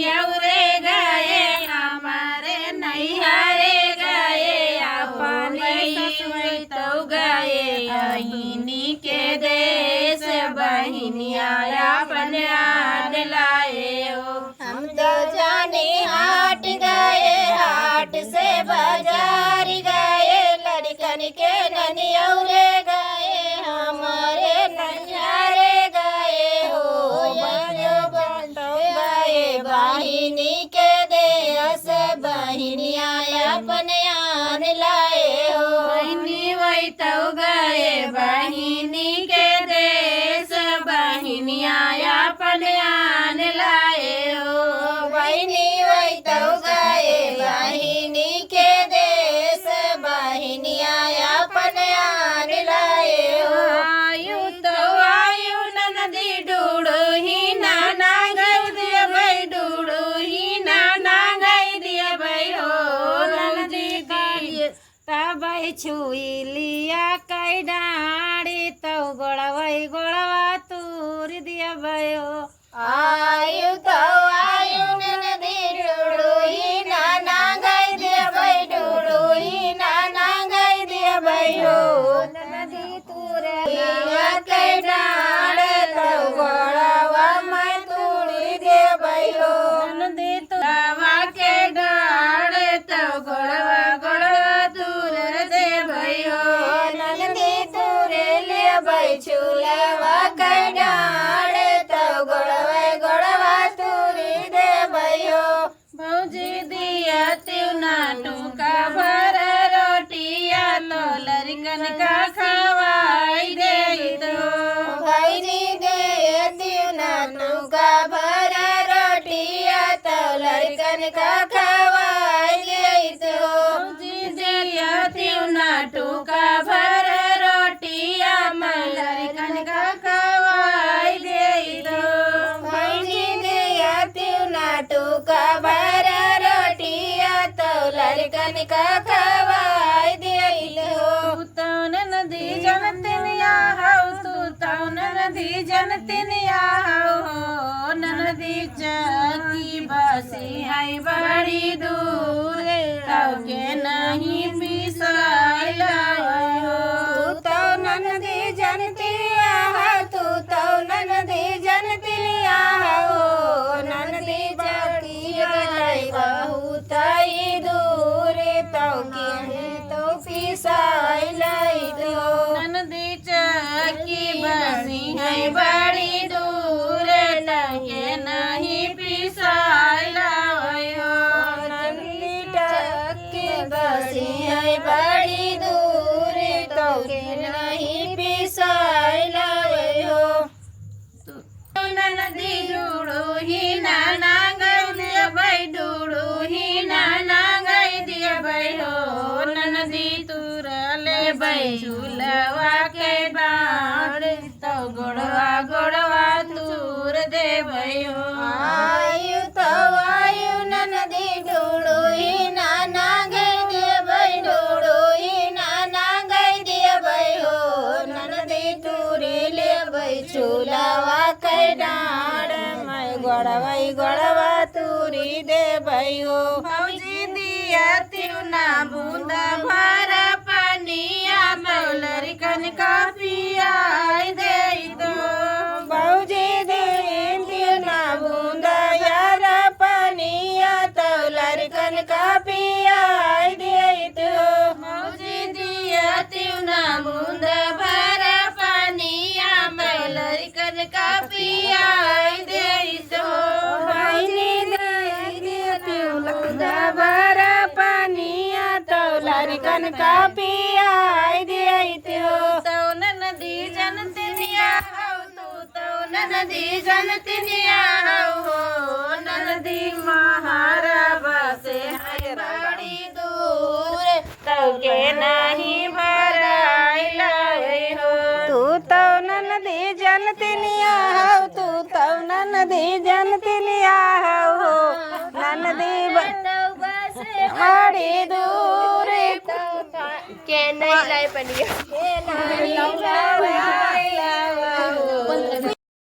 ननियौरे गए हमारे नैहरे गए अपने ससुर तो गए अहिनी के देश बहिनिया अपन आन लाए हो। हम तो जाने हाट गए हाट से बाजार गए लड़कन के ननियौरे गए हमारे नैहरे गए हो। गए बहिनी के देश बहिनिया अपने आन लाए हो। बहिनी वही तो गए बहिनी के देश बहिनिया अपन आन लाए हो। बहिनी वही तो गए बहिनी के देश बहिनिया अपन आन लाए हो। आयु तो आयु ननदी डूडू ही नाना गई दिया भाई डूडू ही नाना गई दिया भाई हो। ननदी दी तब छुई लिया कई डाड़ी तो गोड़वा तूर दिया भाई हो। आयु तो आयु ननदी डूडू ही नाना गई दिया भाई डूडू ही नाना गई दिया भाई हो। ननदी तुरे के डाड़ तो गोड़वा मैं तूड़ी दे भाई हो। ननदी तुरवा के डाड़ तो गोड़वा तूर दे भाई हो। ननदी तुरे ले भाई चूल्हा के डाड़ तो गोड़वा तूरी दे भाई हो। भौजी दिया त्योना टूका भर रोटिया तो लड़कन का खवाई दे दो। भौजी दे दिना टूका भर रोटिया तो लड़कन का खवाई दे दो। भौजी दिया त्योना टूका भर रोटिया मैं लड़कन का खवाई दे दो। भौजी दे दिना टूका भर रोटिया तो लड़कन का खवाई दे दो। तू तो नदी जनतिनिया हो तू तो नदी जनतिनिया हो। नदी चकी बसी है बड़ी दूर तब के नहीं पिसाइला हो। तू तो ननदी जनतिया हो तू तो ननदी जनतिया हो। ननदी जाती गई बहुत ही दूर तो पिसाई लाई दो। नदी चकी बसी है बड़ी दूर तब के नहीं पिसाइला हो। नंदी टक्की बसी है बड़ी दूर तो नहीं पिसाई लाई हो। नदी डूडू ही नाना गई दिया भाई डूडू ही नाना गई दिया भाई हो। नदी तुर ले भाई झूलवा के डाड़ तो गोड़वा तूर दे भाई हो। आयु तो आयु ननदी डूडू ही नाना गई दिया भाई डूडू ही नाना गई दिया भाई हो। ननदी टूरी ले भाई चूल्हा के डाड़ मैं गोड़वा तूरी दे भाई हो। भौजी दिया त्योना बूंदा भर पनिया तो लड़कन का पियाई दे दो। भौजी दे दिना बूंदा यार पनिया तो लड़कन का पियाई दे दो। भौजी दिया त्योना बूंदा भर पनिया तो लड़कन का पियाई दे दो। भौजी दे बूंदा भर पनिया तो लड़कन का पियाई दे दो। तो नदी जनतिनिया हो तू तो नदी जनतिनिया हो। नदी महाराबा से है बड़ी दूर तब के नहीं भराइला हो। तू तो ननदी जनतिनिया हो तू तो ननदी जनतिनिया हो। ननदी बड़ी दूर के नहीं लाई पनिया।